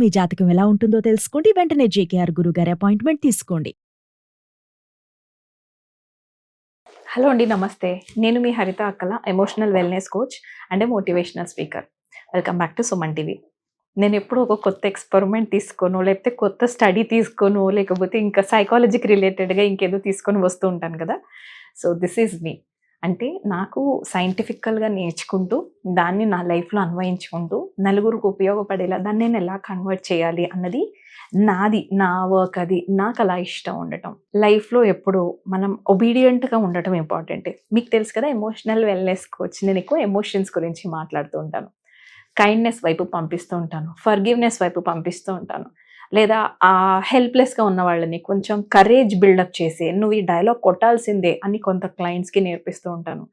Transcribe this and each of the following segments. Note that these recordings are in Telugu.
మీ జాతకం ఎలా ఉంటుందో తెలుసుకోండి. వెంటనే జేకేఆర్ గురుగారి అపాయింట్మెంట్ తీసుకోండి. హలో అండి, నమస్తే. నేను మీ హరిత అక్కల, emotional wellness coach and motivational speaker. Welcome back to Suman TV. నేను ఎప్పుడు ఒక కొత్త ఎక్స్పెరిమెంట్ తీసుకోను, లేకపోతే కొత్త స్టడీ తీసుకోను, లేకపోతే ఇంకా సైకాలజీకి రిలేటెడ్గా ఇంకేదో తీసుకొని వస్తూ ఉంటాను కదా. సో దిస్ ఈజ్ మీ. అంటే నాకు సైంటిఫికల్గా నేర్చుకుంటూ దాన్ని నా లైఫ్లో అన్వయించుకుంటూ నలుగురికి ఉపయోగపడేలా దాన్ని నేను ఎలా కన్వర్ట్ చేయాలి అన్నది నాది, నా వర్క్ అది. నాకు అలా ఇష్టం ఉండటం. లైఫ్లో ఎప్పుడు మనం ఒబీడియంట్గా ఉండటం ఇంపార్టెంట్. మీకు తెలుసు కదా, ఎమోషనల్ వెల్నెస్ కోచ్. నేను ఎక్కువ ఎమోషన్స్ గురించి మాట్లాడుతూ ఉంటాను. కైండ్నెస్ వైపు పంపిస్తూ ఉంటాను, ఫర్గివ్నెస్ వైపు పంపిస్తూ ఉంటాను. లేదా ఆ హెల్ప్లెస్గా ఉన్న వాళ్ళని కొంచెం కరేజ్ బిల్డప్ చేసి నువ్వు ఈ డైలాగ్ కొట్టాల్సిందే అని కొంత క్లయింట్స్కి నేర్పిస్తూ ఉంటాను.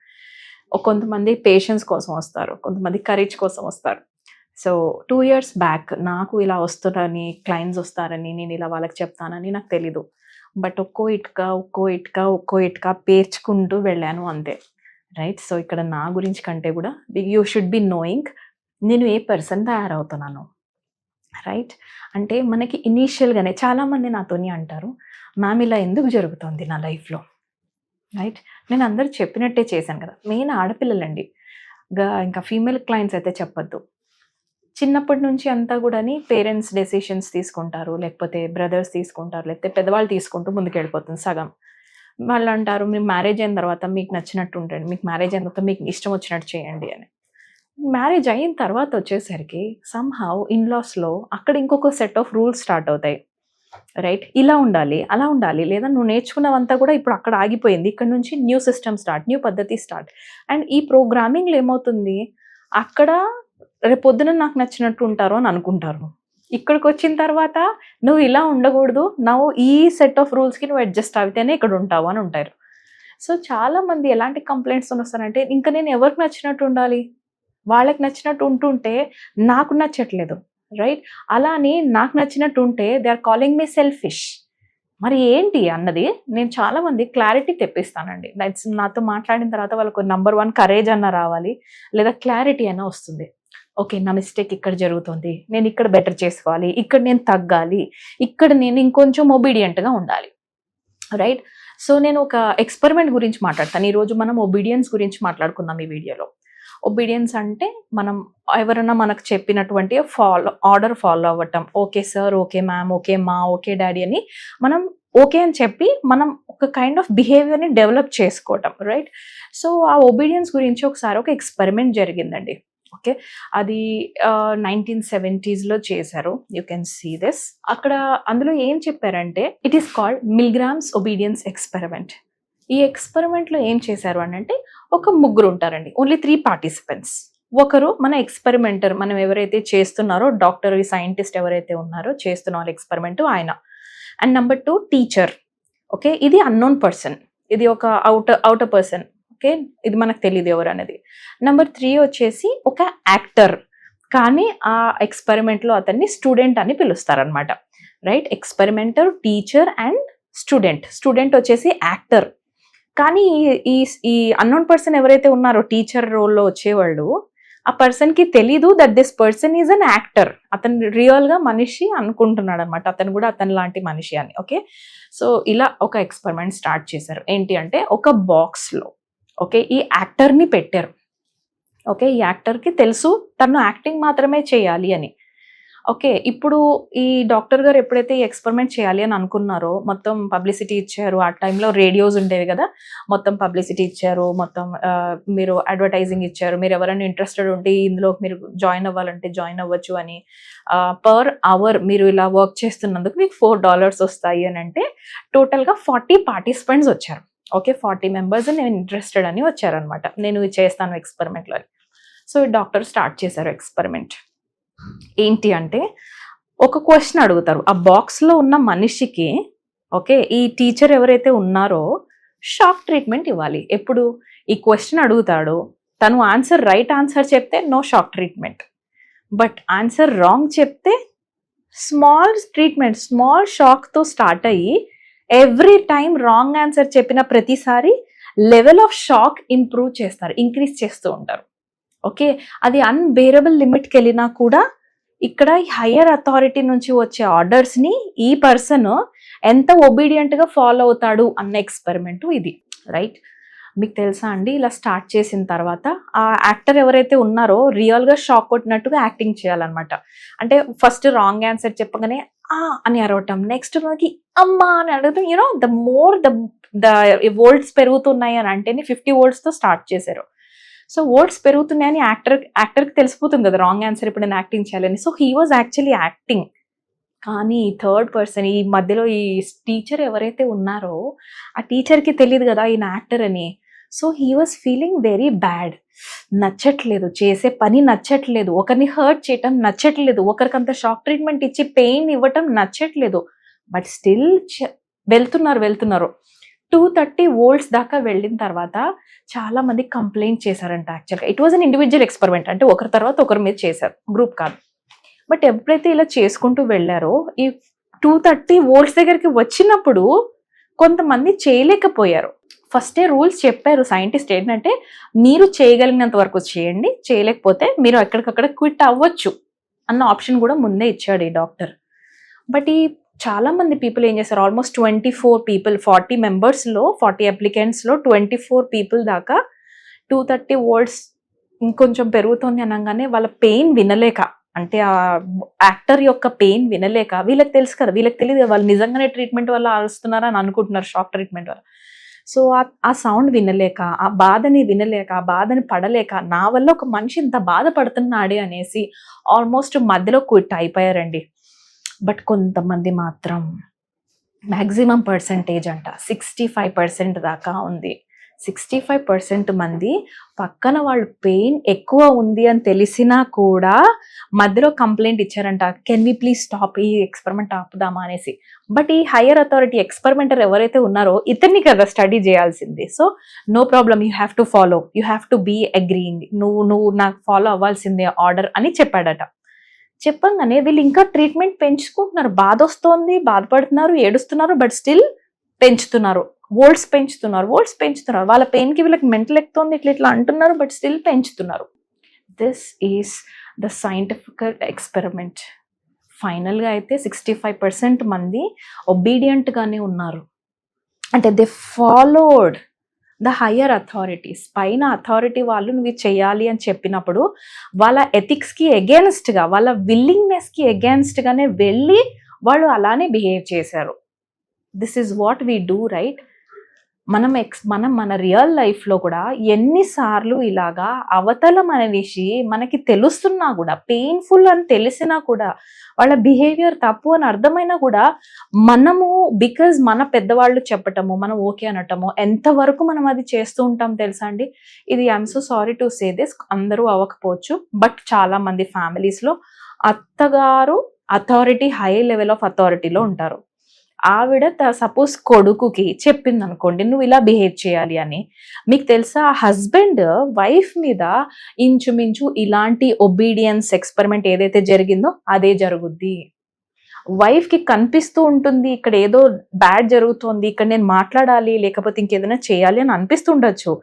కొంతమంది పేషెన్స్ కోసం వస్తారు, కొంతమంది కరేజ్ కోసం వస్తారు. సో 2 years బ్యాక్ నాకు ఇలా వస్తున్నారని, క్లయింట్స్ వస్తారని, నేను ఇలా వాళ్ళకి చెప్తానని నాకు తెలీదు. బట్ ఒక్కో ఇటుక పేర్చుకుంటూ వెళ్ళాను అంతే. రైట్. సో ఇక్కడ నా గురించి కంటే కూడా యూ షుడ్ బి నోయింగ్ నేను ఏ పర్సన్ తయారవుతున్నాను. రైట్. అంటే మనకి ఇనీషియల్గానే చాలామంది నాతోని అంటారు, మ్యామ్ ఇలా ఎందుకు జరుగుతుంది నా లైఫ్లో. రైట్. నేను అందరు చెప్పినట్టే చేశాను కదా. మెయిన్ ఆడపిల్లలండి, ఇంకా ఫీమేల్ క్లయింట్స్ అయితే చెప్పొద్దు. చిన్నప్పటి నుంచి అంతా కూడా పేరెంట్స్ డెసిషన్స్ తీసుకుంటారు, లేకపోతే బ్రదర్స్ తీసుకుంటారు, లేకపోతే పెద్దవాళ్ళు తీసుకుంటూ ముందుకు వెళ్ళిపోతుంది సగం. వాళ్ళు అంటారు, మీరు మ్యారేజ్ అయిన తర్వాత మీకు నచ్చినట్టు ఉండండి, మీకు మ్యారేజ్ అయిన తర్వాత మీకు ఇష్టం వచ్చినట్టు చేయండి అని. మ్యారేజ్ అయిన తర్వాత వచ్చేసరికి సమ్హౌ ఇన్లాస్లో అక్కడ ఇంకొక సెట్ ఆఫ్ రూల్స్ స్టార్ట్ అవుతాయి. రైట్. ఇలా ఉండాలి, అలా ఉండాలి, లేదా నువ్వు నేర్చుకున్నవంతా కూడా ఇప్పుడు అక్కడ ఆగిపోయింది, ఇక్కడ నుంచి న్యూ సిస్టమ్ స్టార్ట్, న్యూ పద్ధతి స్టార్ట్. అండ్ ఈ ప్రోగ్రామింగ్లో ఏమవుతుంది, అక్కడ రేపొద్దున నాకు నచ్చినట్టు ఉంటారు అని అనుకుంటారు. ఇక్కడికి వచ్చిన తర్వాత నువ్వు ఇలా ఉండకూడదు, నువ్వు ఈ సెట్ ఆఫ్ రూల్స్కి నువ్వు అడ్జస్ట్ అయితేనే ఇక్కడ ఉంటావు అని ఉంటారు. సో చాలామంది ఎలాంటి కంప్లైంట్స్ వస్తారంటే, ఇంకా నేను ఎవరికి నచ్చినట్టు ఉండాలి, వాళ్ళకి నచ్చినట్టు ఉంటుంటే నాకు నచ్చట్లేదు. రైట్. అలా అని నాకు నచ్చినట్టు ఉంటే they are calling me selfish. మరి ఏంటి అన్నది నేను చాలామంది క్లారిటీ తెప్పిస్తానండి. నాతో మాట్లాడిన తర్వాత వాళ్ళకు నంబర్ 1 కరేజ్ అన్న రావాలి, లేదా క్లారిటీ అయినా వస్తుంది. ఓకే, నా మిస్టేక్ ఇక్కడ జరుగుతుంది, నేను ఇక్కడ బెటర్ చేసుకోవాలి, ఇక్కడ నేను తగ్గాలి, ఇక్కడ నేను ఇంకొంచెం ఒబీడియంట్గా ఉండాలి. రైట్. సో నేను ఒక ఎక్స్పెరిమెంట్ గురించి మాట్లాడతాను. ఈరోజు మనం ఒబీడియన్స్ గురించి మాట్లాడుకుందాం ఈ వీడియోలో. ఒబీడియన్స్ అంటే మనం ఎవరైనా మనకు చెప్పినటువంటి ఆర్డర్ ఫాలో అవ్వటం. Okay sir, okay ma'am, okay మా, ఓకే డాడీ అని మనం ఓకే అని చెప్పి మనం ఒక కైండ్ ఆఫ్ బిహేవియర్ని డెవలప్ చేసుకోవటం. రైట్. సో ఆ ఒబీడియన్స్ గురించి ఒకసారి ఒక ఎక్స్పెరిమెంట్ జరిగిందండి. ఓకే, అది 1970s చేశారు. You can see this. అందులో ఏం చెప్పారంటే, it is called Milgram's obedience experiment. ఈ ఎక్స్పెరిమెంట్లో ఏం చేశారు అని అంటే, ఒక ముగ్గురు ఉంటారండి, ఓన్లీ 3 participants. ఒకరు మన ఎక్స్పెరిమెంటర్, మనం ఎవరైతే చేస్తున్నారో డాక్టర్, సైంటిస్ట్ ఎవరైతే ఉన్నారో చేస్తున్న వాళ్ళ ఎక్స్పెరిమెంట్ ఆయన. And number 2 teacher. ఓకే, ఇది అన్నోన్ పర్సన్, ఇది ఒక అవుటర్ పర్సన్. ఓకే, ఇది మనకు తెలియదు ఎవరు అనేది. నెంబర్ 3 వచ్చేసి ఒక యాక్టర్, కానీ ఆ ఎక్స్పెరిమెంట్లో అతన్ని స్టూడెంట్ అని పిలుస్తారనమాట. Right. Experimenter, teacher and student వచ్చేసి యాక్టర్. కానీ ఈ అన్నోన్ పర్సన్ ఎవరైతే ఉన్నారో టీచర్ రోల్లో వచ్చేవాళ్ళు, ఆ పర్సన్కి తెలీదు that this person is an actor. అతను రియల్గా మనిషి అనుకుంటున్నాడు అనమాట, అతను కూడా అతను లాంటి మనిషి అని. ఓకే, సో ఇలా ఒక ఎక్స్పెరిమెంట్ స్టార్ట్ చేశారు. ఏంటి అంటే, ఒక బాక్స్లో ఓకే ఈ యాక్టర్ని పెట్టారు. ఓకే, ఈ యాక్టర్కి తెలుసు తను యాక్టింగ్ మాత్రమే చేయాలి అని. ఓకే, ఇప్పుడు ఈ డాక్టర్ గారు ఎప్పుడైతే ఈ ఎక్స్పెరిమెంట్ చేయాలి అని అనుకున్నారో, మొత్తం పబ్లిసిటీ ఇచ్చారు. ఆ టైంలో రేడియోస్ ఉండేవి కదా, మొత్తం పబ్లిసిటీ ఇచ్చారు, మొత్తం మీరు అడ్వర్టైజింగ్ ఇచ్చారు. మీరు ఎవరైనా ఇంట్రెస్టెడ్ ఉంటే ఇందులో మీరు జాయిన్ అవ్వాలంటే జాయిన్ అవ్వచ్చు అని. పర్ అవర్ మీరు ఇలా వర్క్ చేస్తున్నందుకు మీకు $4 వస్తాయి అని అంటే, టోటల్గా 40 participants వచ్చారు. ఓకే, 40 members నేను ఇంట్రెస్టెడ్ అని వచ్చారనమాట, నేను చేస్తాను ఎక్స్పెరిమెంట్లో. సో డాక్టర్ స్టార్ట్ చేశారు ఎక్స్పెరిమెంట్. ఏంటి అంటే, ఒక క్వశ్చన్ అడుగుతారు ఆ బాక్స్లో ఉన్న మనిషికి. ఓకే, ఈ టీచర్ ఎవరైతే ఉన్నారో షాక్ ట్రీట్మెంట్ ఇవ్వాలి. ఎప్పుడు ఈ క్వశ్చన్ అడుగుతాడు, తను రైట్ ఆన్సర్ చెప్తే no shock treatment, but answer wrong చెప్తే స్మాల్ ట్రీట్మెంట్, స్మాల్ షాక్తో స్టార్ట్ అయ్యి ఎవ్రీ టైం రాంగ్ ఆన్సర్ చెప్పిన ప్రతిసారి లెవెల్ ఆఫ్ షాక్ ఇంప్రూవ్ చేస్తారు, ఇంక్రీజ్ చేస్తూ ఉంటారు. ఓకే, అది అన్బేరబుల్ లిమిట్కి వెళ్ళినా కూడా ఇక్కడ హయ్యర్ అథారిటీ నుంచి వచ్చే ఆర్డర్స్ ని ఈ పర్సన్ ఎంత ఒబీడియంట్ గా ఫాలో అవుతాడు అన్న ఎక్స్పెరిమెంట్ ఇది, రైట్? మీకు తెలుసా అండి, ఇలా స్టార్ట్ చేసిన తర్వాత ఆ యాక్టర్ ఎవరైతే ఉన్నారో రియల్ గా షాక్ కొట్టినట్టుగా యాక్టింగ్ చేయాలన్నమాట. అంటే ఫస్ట్ రాంగ్ ఆన్సర్ చెప్పగానే ఆ అని అరవటం, నెక్స్ట్ మనకి అమ్మా అని అడగటం. You know the more the volts పెరుగుతున్నాయి అని అంటేనే 50 volts తో స్టార్ట్ చేశారు. సో వోల్ట్స్ పెరుగుతున్నాయని యాక్టర్కి తెలిసిపోతుంది కదా రాంగ్ ఆన్సర్ ఇప్పుడు నేను యాక్టింగ్ చేయాలని. So he was actually acting. కానీ థర్డ్ పర్సన్, ఈ మధ్యలో ఈ టీచర్ ఎవరైతే ఉన్నారో ఆ టీచర్కి తెలియదు కదా ఈయన యాక్టర్ అని. So he was feeling very bad. నచ్చట్లేదు, చేసే పని నచ్చట్లేదు, ఒకరిని హర్ట్ చేయటం నచ్చట్లేదు, ఒకరికి అంత షాక్ ట్రీట్మెంట్ ఇచ్చి పెయిన్ ఇవ్వటం నచ్చట్లేదు. బట్ స్టిల్ వెళ్తున్నారు 230 volts దాకా వెళ్ళిన తర్వాత చాలా మంది కంప్లైంట్ చేశారంట. యాక్చువల్గా it was an individual experiment, అంటే ఒకరి తర్వాత ఒకరి మీద చేశారు, గ్రూప్ కాదు. బట్ ఎప్పుడైతే ఇలా చేసుకుంటూ వెళ్ళారో ఈ 230 volts దగ్గరికి వచ్చినప్పుడు కొంతమంది చేయలేకపోయారు. ఫస్టే రూల్స్ చెప్పారు సైంటిస్ట్ ఏంటంటే, మీరు చేయగలిగినంత వరకు చేయండి, చేయలేకపోతే మీరు ఎక్కడికక్కడ క్విట్ అవ్వచ్చు అన్న ఆప్షన్ కూడా ముందే ఇచ్చాడు ఈ డాక్టర్. బట్ ఈ చాలా మంది పీపుల్ ఏం చేశారు, ఆల్మోస్ట్ 24 people, 40 members-లో 40 applicants-లో 24 people దాకా 230 volts ఇంకొంచెం పెరుగుతోంది అనగానే వాళ్ళ పెయిన్ వినలేక, అంటే ఆ యాక్టర్ యొక్క పెయిన్ వినలేక, వీళ్ళకి తెలుసు కదా, వీళ్ళకి తెలియదు కదా వాళ్ళు నిజంగానే ట్రీట్మెంట్ వల్ల అరుస్తున్నారా అని అనుకుంటున్నారు, షాక్ ట్రీట్మెంట్ వల్ల. సో ఆ సౌండ్ వినలేక, ఆ బాధని వినలేక, ఆ బాధని పడలేక, నా వల్ల ఒక మనిషి ఇంత బాధపడుతున్నాడే అనేసి ఆల్మోస్ట్ మధ్యలో క్విట్ అయిపోయారండి. బట్ కొంతమంది మాత్రం మ్యాక్సిమం పర్సంటేజ్ అంట 65% దాకా ఉంది. 65% మంది పక్కన వాళ్ళు పెయిన్ ఎక్కువ ఉంది అని తెలిసినా కూడా మధ్యలో కంప్లైంట్ ఇచ్చారంట, కెన్ వి ప్లీజ్ స్టాప్, ఈ ఎక్స్పెరిమెంట్ ఆపుదామా అనేసి. బట్ ఈ హయ్యర్ అథారిటీ ఎక్స్పెరిమెంటర్ ఎవరైతే ఉన్నారో ఇతన్ని కదా స్టడీ చేయాల్సింది. So no problem, you have to follow, you have to be agreeing, నువ్వు నాకు ఫాలో అవ్వాల్సిందే ఆర్డర్ అని చెప్పాడట. చెప్పంగానే వీళ్ళు ఇంకా ట్రీట్మెంట్ పెంచుకుంటున్నారు, బాధ వస్తోంది, బాధపడుతున్నారు, ఏడుస్తున్నారు, బట్ స్టిల్ పెంచుతున్నారు, వోల్ట్స్ పెంచుతున్నారు. వాళ్ళ పెయిన్కి వీళ్ళకి మెంటల్ ఎక్కుతోంది, ఇట్లా అంటున్నారు, బట్ స్టిల్ పెంచుతున్నారు. This is the scientific experiment. ఫైనల్గా అయితే 65% మంది ఒబీడియంట్గానే ఉన్నారు, అంటే they followed the higher authorities. పైన అథారిటీ వాళ్ళు నువ్వు చేయాలి అని చెప్పినప్పుడు వాళ్ళ ఎథిక్స్కి ఎగెన్స్ట్గా, వాళ్ళ విల్లింగ్నెస్కి ఎగెన్స్ట్గానే వెళ్ళి వాళ్ళు అలానే బిహేవ్ చేశారు. This is what we do, right? మనం మన రియల్ లైఫ్లో కూడా ఎన్నిసార్లు ఇలాగా అవతల మనిషి మనకి తెలుస్తున్నా కూడా, పెయిన్ఫుల్ అని తెలిసినా కూడా, వాళ్ళ బిహేవియర్ తప్పు అని అర్థమైనా కూడా మనము బికాజ్ మన పెద్దవాళ్ళు చెప్పటము, మనం ఓకే అనటము, ఎంతవరకు మనం అది చేస్తూ ఉంటాం తెలుసా అండి? ఇది I'm so sorry to say this, అందరూ అవ్వకపోవచ్చు, బట్ చాలా మంది ఫ్యామిలీస్లో అత్తగారు అథారిటీ, హై లెవెల్ ఆఫ్ అథారిటీలో ఉంటారు. ఆవిడ సపోజ్ కొడుకుకి చెప్పింది అనుకోండి, నువ్వు ఇలా బిహేవ్ చేయాలి అని. మీకు తెలుసా, హస్బెండ్ వైఫ్ మీద ఇంచుమించు ఇలాంటి ఒబీడియన్స్ ఎక్స్పెరిమెంట్ ఏదైతే జరిగిందో అదే జరుగుద్ది. వైఫ్కి కనిపిస్తూ ఉంటుంది ఇక్కడ ఏదో బ్యాడ్ జరుగుతోంది, ఇక్కడ నేను మాట్లాడాలి లేకపోతే ఇంకేదైనా చేయాలి అని అనిపిస్తుండొచ్చు.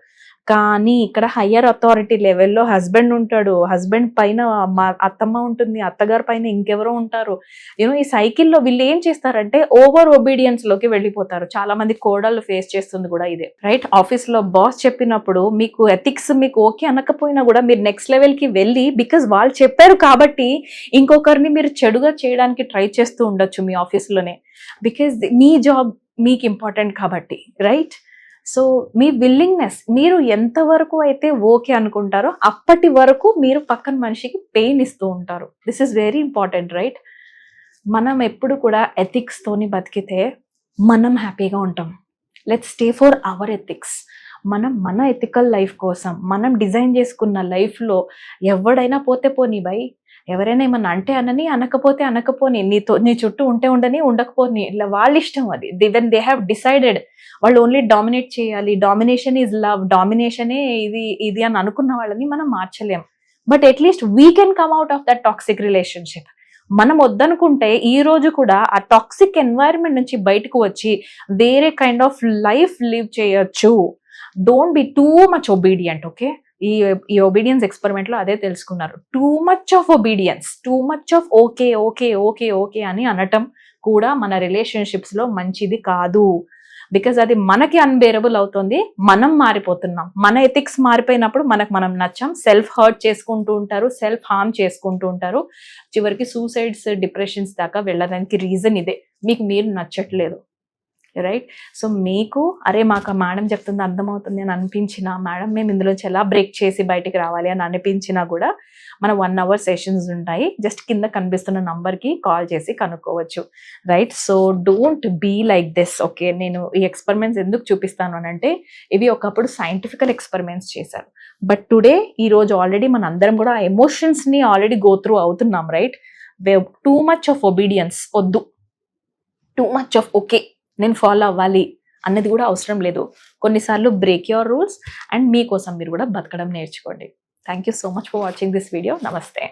కానీ ఇక్కడ హయ్యర్ అథారిటీ లెవెల్లో హస్బెండ్ ఉంటాడు, హస్బెండ్ పైన మా అత్తమ్మ ఉంటుంది, అత్తగారి పైన ఇంకెవరో ఉంటారు. యూనో ఈ సైకిల్లో వీళ్ళు ఏం చేస్తారంటే ఓవర్ ఒబీడియన్స్ లోకి వెళ్ళిపోతారు. చాలా మంది కోడళ్ళు ఫేస్ చేస్తుంది కూడా ఇదే, రైట్? ఆఫీస్లో బాస్ చెప్పినప్పుడు మీకు ఎథిక్స్ మీకు ఓకే అనకపోయినా కూడా మీరు నెక్స్ట్ లెవెల్కి వెళ్ళి, బికాజ్ వాళ్ళు చెప్పారు కాబట్టి ఇంకొకరిని మీరు చెడుగా చేయడానికి ట్రై చేస్తూ ఉండొచ్చు మీ ఆఫీస్లోనే, బికాజ్ మీ జాబ్ మీకు ఇంపార్టెంట్ కాబట్టి, రైట్? సో మీ విల్లింగ్నెస్, మీరు ఎంతవరకు అయితే ఓకే అనుకుంటారో అప్పటి వరకు మీరు పక్కన మనిషికి పెయిన్ ఇస్తూ ఉంటారు. This is very important, right? మనం ఎప్పుడు కూడా ఎథిక్స్తోని బతికితే మనం హ్యాపీగా ఉంటాం. Let's stay for hour ethics. మనం మన ఎథికల్ లైఫ్ కోసం మనం డిజైన్ చేసుకున్న లైఫ్లో ఎవడైనా పోతే పోనీ బై, ఎవరైనా ఏమన్నా అంటే అనని, అనకపోతే అనకపోని, నీ చుట్టూ ఉంటే ఉండని, ఉండకపోని, ఇలా వాళ్ళ ఇష్టం. అది వెన్ దే హ్యావ్ డిసైడెడ్ వాళ్ళు ఓన్లీ డామినేట్ చేయాలి, డామినేషన్ ఈజ్ లవ్, డామినేషనే ఇది అని అనుకున్న వాళ్ళని మనం మార్చలేం. But at least we can come out of that toxic relationship. మనం వద్దనుకుంటే ఈ రోజు కూడా ఆ టాక్సిక్ ఎన్వైరన్మెంట్ నుంచి బయటకు వచ్చి వేరే కైండ్ ఆఫ్ లైఫ్ లివ్ చేయొచ్చు. Don't be too much obedient, okay? ఈ ఈ ఒబీడియన్స్ ఎక్స్పెరిమెంట్ లో అదే తెలుసుకున్నారు. Two much of obedience, two much of okay okay okay okay అని అనటం కూడా మన రిలేషన్షిప్స్ లో మంచిది కాదు. బికాజ్ అది మనకి అన్బేరబుల్ అవుతుంది, మనం మారిపోతున్నాం. మన ఎథిక్స్ మారిపోయినప్పుడు మనకు మనం నచ్చం, సెల్ఫ్ హర్ట్ చేసుకుంటూ ఉంటారు, సెల్ఫ్ హార్మ్ చేసుకుంటూ ఉంటారు, చివరికి సూసైడ్స్, డిప్రెషన్స్ దాకా వెళ్ళడానికి రీజన్ ఇదే, మీకు మీరు నచ్చట్లేదు. రైట్? సో మీకు మాకు మేడం చెప్తుంది అర్థమవుతుంది అని అనిపించినా, మేడం మేము ఇందులోంచి ఎలా బ్రేక్ చేసి బయటికి రావాలి అని అనిపించినా కూడా మన 1 hour సెషన్స్ ఉంటాయి. జస్ట్ కింద కనిపిస్తున్న నంబర్కి కాల్ చేసి కనుక్కోవచ్చు. Right? So don't be like this. Okay, నేను ఈ ఎక్స్పెరిమెంట్స్ ఎందుకు చూపిస్తాను అని అంటే, ఇవి ఒకప్పుడు సైంటిఫికల్ ఎక్స్పెరిమెంట్స్ చేశారు, బట్ టుడే ఈ రోజు ఆల్రెడీ మన అందరం కూడా ఆ ఎమోషన్స్ని ఆల్రెడీ గో త్రూ అవుతున్నాం. Right? Too much of obedience వద్దు, టూ మచ్ ఆఫ్ ఓకే నేను ఫాలో అవ్వాలి అన్నది కూడా అవసరం లేదు. కొన్నిసార్లు బ్రేక్ యువర్ రూల్స్ అండ్ మీకోసం మీరు కూడా బతకడం నేర్చుకోండి. Thank you so much for watching this video. నమస్తే.